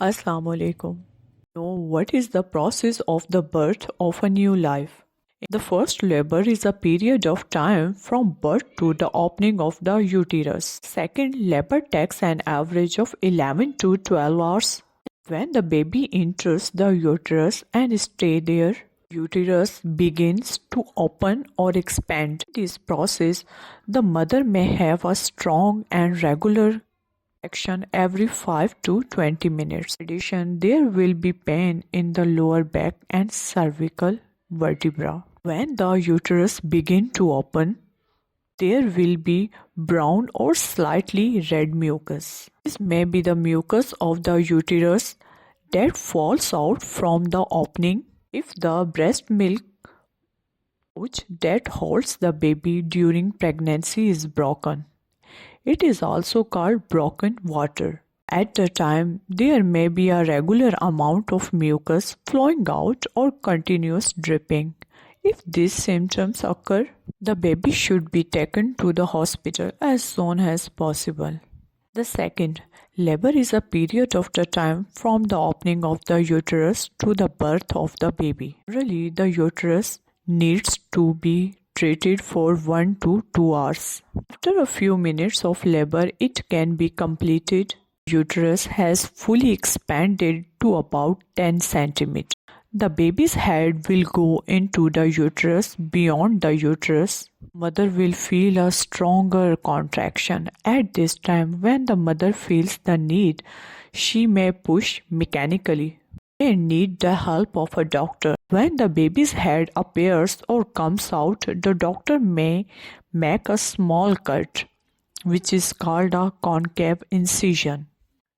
Assalamu alaikum. Know what is the process of the birth of a new life? The first labor is a period of time from birth to the opening of the uterus. Second labor takes an average of 11 to 12 hours. When the baby enters the uterus and stays there, uterus begins to open or expand. In this process, the mother may have a strong and regular action every 5 to 20 minutes. In addition, there will be pain in the lower back and cervical vertebra. When the uterus begins to open, there will be brown or slightly red mucus. This may be the mucus of the uterus that falls out from the opening. If the breast milk pouch that holds the baby during pregnancy is broken, it is also called broken water. At the time, there may be a regular amount of mucus flowing out or continuous dripping. If these symptoms occur, the baby should be taken to the hospital as soon as possible. The second, labor is a period of the time from the opening of the uterus to the birth of the baby. Really, the uterus needs to be treated for 1 to 2 hours. After a few minutes of labor, it can be completed. Uterus has fully expanded to about 10 centimeters. The baby's head will go into the uterus. Beyond the uterus, mother will feel a stronger contraction. At this time, when the mother feels the need, she may push mechanically. May need the help of a doctor. When the baby's head appears or comes out, the doctor may make a small cut, which is called a concave incision,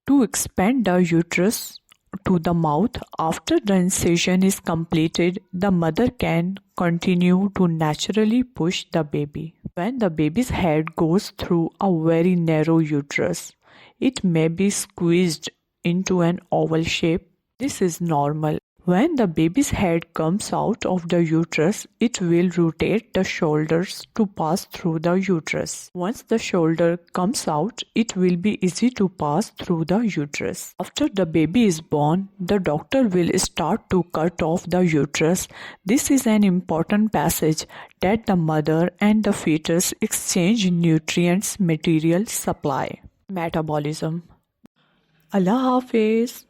to expand the uterus to the mouth. After the incision is completed, the mother can continue to naturally push the baby. When the baby's head goes through a very narrow uterus, it may be squeezed into an oval shape. This is normal. When the baby's head comes out of the uterus, it will rotate the shoulders to pass through the uterus. Once the shoulder comes out, it will be easy to pass through the uterus. After the baby is born, the doctor will start to cut off the uterus. This is an important passage that the mother and the fetus exchange nutrients material supply. Metabolism. Allah Hafiz.